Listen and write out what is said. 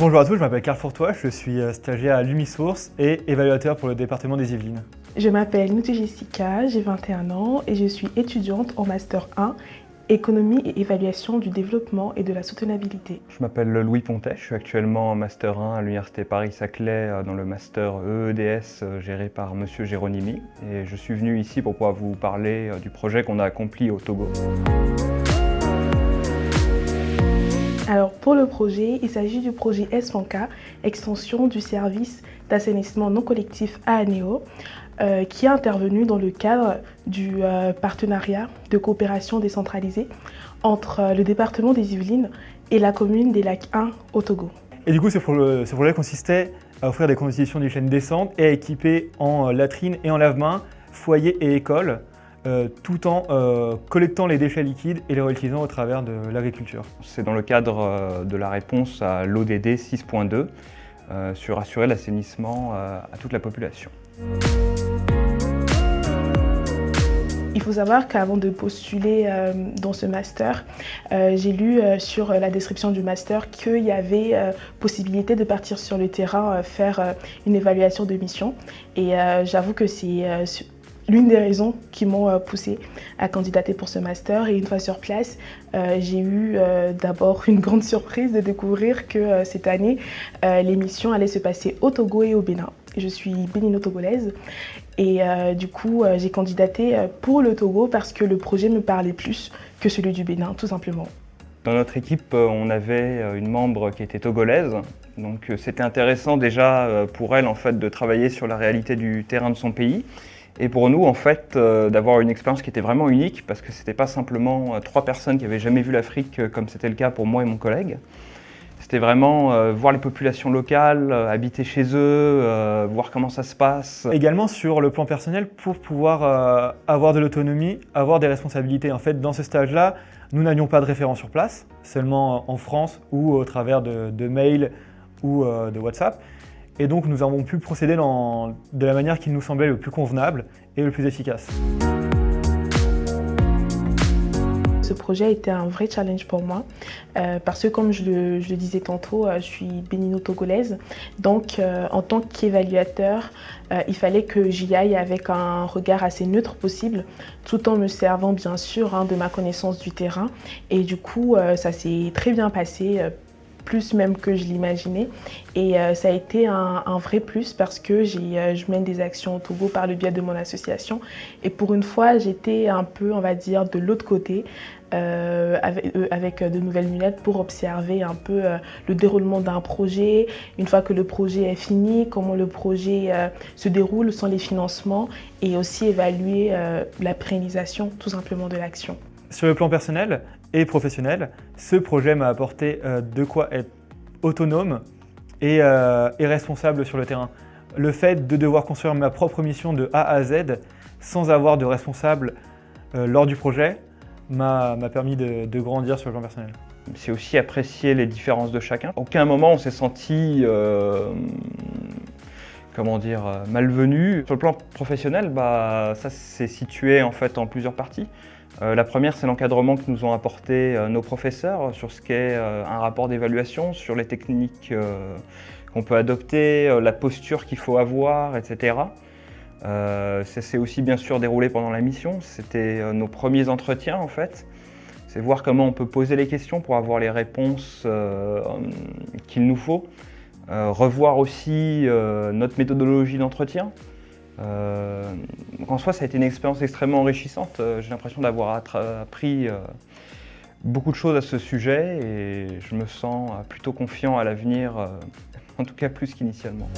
Bonjour à tous, je m'appelle Carl Fourtois, je suis stagiaire à Lumisource et évaluateur pour le département des Yvelines. Je m'appelle Nouti Jessica, j'ai 21 ans et je suis étudiante en Master 1, Économie et évaluation du développement et de la soutenabilité. Je m'appelle Louis Pontet, je suis actuellement en Master 1 à l'Université Paris-Saclay dans le Master EEDS géré par Monsieur Géronimi. Et je suis venu ici pour pouvoir vous parler du projet qu'on a accompli au Togo. Alors pour le projet, il s'agit du projet Espanca, extension du service d'assainissement non collectif à Anéo, qui est intervenu dans le cadre du partenariat de coopération décentralisée entre le département des Yvelines et la commune des Lacs 1 au Togo. Et du coup, ce projet consistait à offrir des conditions d'hygiène décentes et à équiper en latrines et en lave-mains, foyers et écoles, tout en collectant les déchets liquides et les réutilisant au travers de l'agriculture. C'est dans le cadre de la réponse à l'ODD 6.2 sur assurer l'assainissement à toute la population. Il faut savoir qu'avant de postuler dans ce master, j'ai lu sur la description du master qu'il y avait possibilité de partir sur le terrain faire une évaluation de mission. Et j'avoue que c'est l'une des raisons qui m'ont poussée à candidater pour ce master. Et une fois sur place, j'ai eu d'abord une grande surprise de découvrir que cette année, les missions allaient se passer au Togo et au Bénin. Je suis bénino-togolaise et du coup, j'ai candidaté pour le Togo parce que le projet me parlait plus que celui du Bénin, tout simplement. Dans notre équipe, on avait une membre qui était togolaise, donc c'était intéressant déjà pour elle en fait, de travailler sur la réalité du terrain de son pays. Et pour nous, en fait, d'avoir une expérience qui était vraiment unique, parce que c'était pas simplement 3 personnes qui avaient jamais vu l'Afrique, comme c'était le cas pour moi et mon collègue. C'était vraiment voir les populations locales, habiter chez eux, voir comment ça se passe. Également sur le plan personnel, pour pouvoir avoir de l'autonomie, avoir des responsabilités. En fait, dans ce stage-là, nous n'avions pas de référents sur place, seulement en France ou au travers de mails ou de WhatsApp. Et donc nous avons pu procéder de la manière qui nous semblait le plus convenable et le plus efficace. Ce projet a été un vrai challenge pour moi parce que comme je le disais tantôt, je suis bénino-togolaise. Donc en tant qu'évaluateur, il fallait que j'y aille avec un regard assez neutre possible, tout en me servant bien sûr de ma connaissance du terrain. Et du coup, ça s'est très bien passé. Plus même que je l'imaginais. Et ça a été un vrai plus parce que je mène des actions au Togo par le biais de mon association. Et pour une fois, j'étais un peu, on va dire, de l'autre côté, avec de nouvelles lunettes pour observer un peu le déroulement d'un projet. Une fois que le projet est fini, comment le projet se déroule sans les financements et aussi évaluer la pérennisation tout simplement de l'action. Sur le plan personnel et professionnel, ce projet m'a apporté de quoi être autonome et responsable sur le terrain. Le fait de devoir construire ma propre mission de A à Z sans avoir de responsable lors du projet m'a permis de grandir sur le plan personnel. C'est aussi apprécier les différences de chacun. À aucun moment on s'est senti malvenu. Sur le plan professionnel, ça s'est situé en fait en plusieurs parties. La première, c'est l'encadrement que nous ont apporté nos professeurs sur ce qu'est un rapport d'évaluation, sur les techniques qu'on peut adopter, la posture qu'il faut avoir, etc. Ça s'est aussi bien sûr déroulé pendant la mission. C'était nos premiers entretiens en fait. C'est voir comment on peut poser les questions pour avoir les réponses qu'il nous faut. Revoir aussi notre méthodologie d'entretien. En soi, ça a été une expérience extrêmement enrichissante. J'ai l'impression d'avoir appris beaucoup de choses à ce sujet et je me sens plutôt confiant à l'avenir, en tout cas plus qu'initialement.